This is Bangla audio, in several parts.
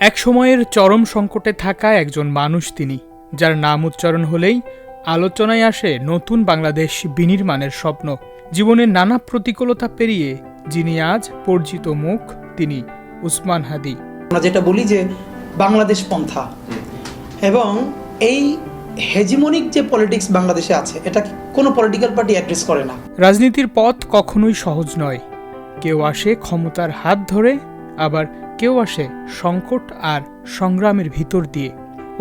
এক সময়ের চরম সংকটে থাকা একজন মানুষ তিনি, যার নাম উচ্চারণ হলেই আলোচনায় আসে নতুন বাংলাদেশ বিনির্মাণের স্বপ্ন। জীবনের নানা প্রতিকূলতা পেরিয়ে যিনি আজ পরিচিত মুখ, তিনি উসমান হাদী। আমরা যেটা বলি যে বাংলাদেশ পন্থা এবং এই হেজিমনিক যে পলিটিক্স বাংলাদেশে আছে, এটা কোনো পলিটিক্যাল পার্টি অ্যাড্রেস করে না। রাজনীতির পথ কখনোই সহজ নয়। কেউ আসে ক্ষমতার হাত ধরে, আবার কেউ আসে সংকট আর সংগ্রামের ভিতর দিয়ে।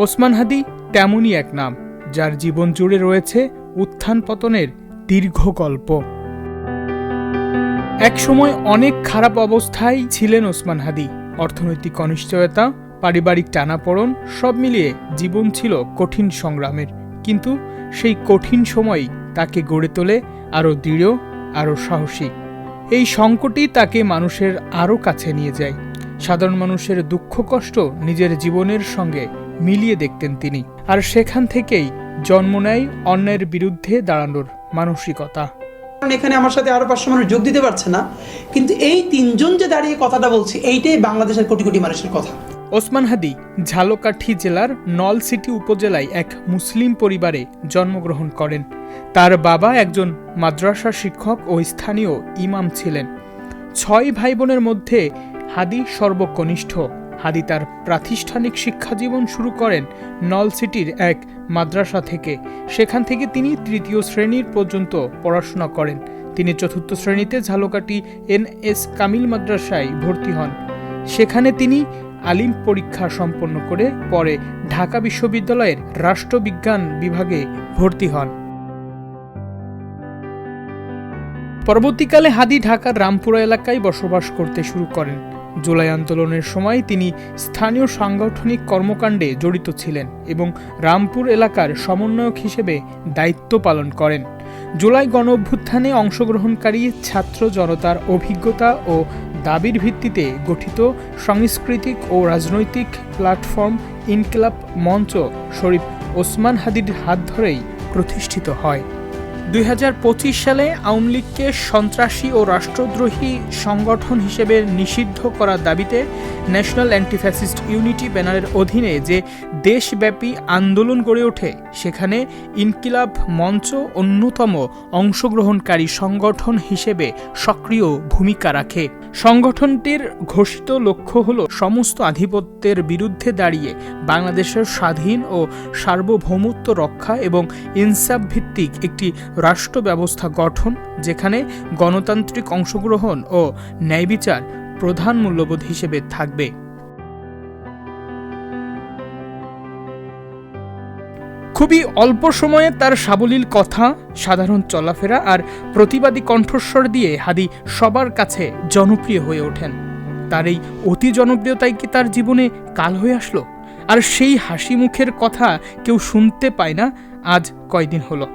ওসমান হাদী তেমনই এক নাম, যার জীবন জুড়ে রয়েছে উত্থান পতনের দীর্ঘ গল্প। এক সময় অনেক খারাপ অবস্থায় ছিলেন ওসমান হাদী। অর্থনৈতিক অনিশ্চয়তা, পারিবারিক টানাপোড়েন সব মিলিয়ে জীবন ছিল কঠিন সংগ্রামের। কিন্তু সেই কঠিন সময়ই তাকে গড়ে তোলে আরও দৃঢ়, আরও সাহসী। এই সংকটই তাকে মানুষের আরও কাছে নিয়ে যায়। সাধারণ মানুষের দুঃখ কষ্ট নিজের জীবনের সঙ্গে মিলিয়ে দেখতেন তিনি, আর সেখান থেকেই জন্ম নেয় অন্যায়ের বিরুদ্ধে দাঁড়ানোর মানসিকতা। এখানে আমার সাথে আরো 500 মানুষ যোগ দিতে পারছে না, কিন্তু এই তিনজন যে দাঁড়িয়ে কথাটা বলছি, এইটাই বাংলাদেশের কোটি কোটি মানুষের কথা। ওসমান হাদী ঝালকাঠি জেলার নলছিটি উপজেলায় এক মুসলিম পরিবারে জন্মগ্রহণ করেন। তার বাবা একজন মাদ্রাসা শিক্ষক ও স্থানীয় ইমাম ছিলেন। 6 ভাই বোনের মধ্যে হাদী সর্বকনিষ্ঠ। হাদী তার প্রাতিষ্ঠানিক শিক্ষাজীবন শুরু করেন নলছিটির এক মাদ্রাসা থেকে। সেখান থেকে তিনি 3য় শ্রেণীর পর্যন্ত পড়াশোনা করেন। তিনি 4র্থ শ্রেণীতে ঝালকাঠি NS কামিল মাদ্রাসায় ভর্তি হন। সেখানে তিনি আলিম পরীক্ষা সম্পন্ন করে পরে ঢাকা বিশ্ববিদ্যালয়ের রাষ্ট্রবিজ্ঞান বিভাগে ভর্তি হন। পরবর্তীকালে হাদী ঢাকার রামপুরা এলাকায় বসবাস করতে শুরু করেন। জুলাই আন্দোলনের সময় তিনি স্থানীয় সাংগঠনিক কর্মকাণ্ডে জড়িত ছিলেন এবং রামপুর এলাকার সমন্বয়ক হিসেবে দায়িত্ব পালন করেন। জুলাই গণঅভ্যুত্থানে অংশগ্রহণকারী ছাত্র জনতার অভিজ্ঞতা ও দাবির ভিত্তিতে গঠিত সাংস্কৃতিক ও রাজনৈতিক প্ল্যাটফর্ম ইনকিলাব মঞ্চ শরীফ ওসমান হাদীর হাত ধরেই প্রতিষ্ঠিত হয়। 2025 সালে আওয়ামী লীগকে সন্ত্রাসী ও রাষ্ট্রদ্রোহী সংগঠন হিসেবে নিষিদ্ধ করার দাবিতে ন্যাশনাল অ্যান্টি ফ্যাসিস্ট ইউনিটি ব্যানারের অধীনে যে দেশব্যাপী আন্দোলন গড়ে ওঠে, সেখানে ইনকিলাব মঞ্চ অন্যতম অংশগ্রহণকারী সংগঠন হিসেবে সক্রিয় ভূমিকা রাখে। সংগঠনটির ঘোষিত লক্ষ্য হল সমস্ত আধিপত্যের বিরুদ্ধে দাঁড়িয়ে বাংলাদেশের স্বাধীন ও সার্বভৌমত্ব রক্ষা এবং ইনসাফ ভিত্তিক একটি রাষ্ট্র ব্যবস্থা গঠন, যেখানে গণতান্ত্রিক অংশগ্রহণ ও ন্যায় বিচার প্রধান মূল্যবোধ হিসেবে থাকবে। খুবই অল্প সময়ে তার সাবলীল কথা, সাধারণ চলাফেরা আর প্রতিবাদী কণ্ঠস্বর দিয়ে হাদী সবার কাছে জনপ্রিয় হয়ে ওঠেন। তার এই অতি জনপ্রিয়তাই কি তার জীবনে কাল হয়ে আসলো? আর সেই হাসি মুখের কথা কেউ শুনতে পায় না আজ কয়দিন হলো।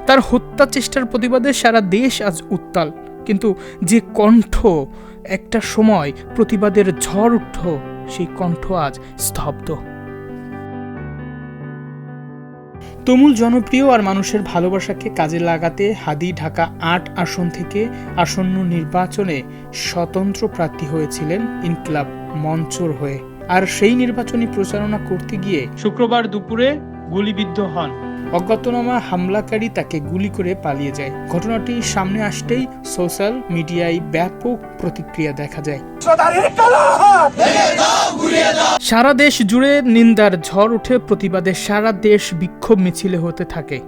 তার হত্যা চেষ্টার প্রতিবাদে সারা দেশ আজ উত্তাল, কিন্তু যে কণ্ঠ একটা সময় প্রতিবাদের ঝড় উঠল, সেই কণ্ঠ আজ স্তব্ধ। তুমুল জনপ্রিয় আর মানুষের ভালোবাসাকে কাজে লাগাতে হাদী ঢাকা 8 আসন থেকে আসন্ন নির্বাচনে স্বতন্ত্র প্রার্থী হয়েছিলেন ইনকিলাব মঞ্চর হয়ে। আর সেই নির্বাচনী প্রচারণা করতে গিয়ে শুক্রবার দুপুরে গুলিবিদ্ধ হন। অজ্ঞাতনামা হামলাকারী তাকে গুলি করে পালিয়ে যায়। ঘটনাটি সামনে আসতেই সোশ্যাল মিডিয়ায় ব্যাপক প্রতিক্রিয়া দেখা যায়। সারা দেশ জুড়ে নিন্দার ঝড় উঠে, প্রতিবাদে সারা দেশ বিক্ষোভ মিছিলে হতে থাকে।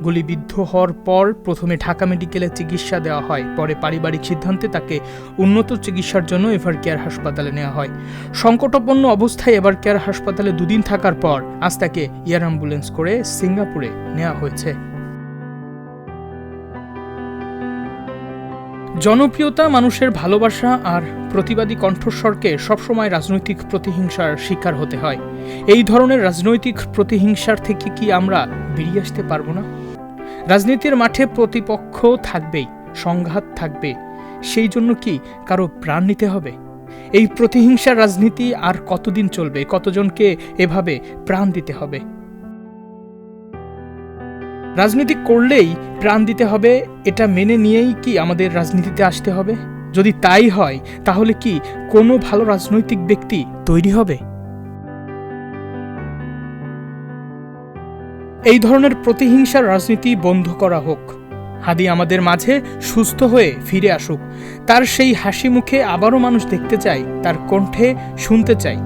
গুলিবিদ্ধ হওয়ার পর প্রথমে ঢাকা মেডিকেলে চিকিৎসা দেওয়া হয়, পরে পারিবারিক সিদ্ধান্তে তাকে উন্নত চিকিৎসার জন্য এভারকেয়ার হাসপাতালে নেওয়া হয়। সংকটাপন্ন অবস্থায় এভারকেয়ার হাসপাতালে 2 দিন থাকার পর আজ তাকে এয়ার অ্যাম্বুলেন্স করে সিঙ্গাপুরে নেওয়া হয়েছে। জনপ্রিয়তা, মানুষের ভালোবাসা আর প্রতিবাদী কণ্ঠস্বরকে সবসময় রাজনৈতিক প্রতিহিংসার শিকার হতে হয়। এই ধরনের রাজনৈতিক প্রতিহিংসার থেকে কি আমরা বেরিয়ে আসতে পারবো না? রাজনীতির মাঠে প্রতিপক্ষ থাকবেই, সংঘাত থাকবে। সেই জন্য কি কারো প্রাণ নিতে হবে? এই প্রতিহিংসার রাজনীতি আর কতদিন চলবে? কতজনকে এভাবে প্রাণ দিতে হবে? রাজনীতি করলেই প্রাণ দিতে হবে, এটা মেনে নিয়েই কি আমাদের রাজনীতিতে আসতে হবে? যদি তাই হয়, তাহলে কি কোনো ভালো রাজনৈতিক ব্যক্তি তৈরি হবে? এই ধরনের প্রতিহিংসার রাজনীতি বন্ধ করা হোক। হাদি আমাদের মাঝে সুস্থ হয়ে ফিরে আসুক। তার সেই হাসি মুখে আবারও মানুষ দেখতে চাই, তার কণ্ঠে শুনতে চাই।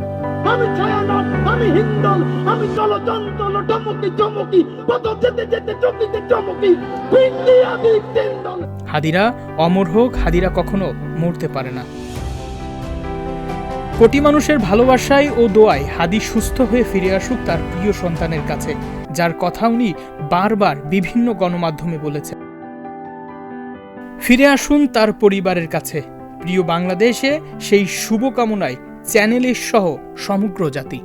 আমি ছায়ানট, আমি হিন্দল, আমি চলচঞ্চল টমকি চমকি, পথ যেতে যেতে চকিতে চমকি, ভিন্দি আদি তেন্দল। হাদিরা অমর হোক, হাদিরা কখনো মরতে পারে না। কোটি মানুষের ভালোবাসায় ও দোয়ায় হাদি সুস্থ হয়ে ফিরে আসুক তার প্রিয় সন্তানের কাছে, যার কথা উনি বারবার বিভিন্ন গণমাধ্যমে বলেছেন। ফিরে আসুন তার পরিবারের কাছে। প্রিয় বাংলাদেশে সেই শুভকামনায় চ্যানেলের সহ সমগ্র জাতি।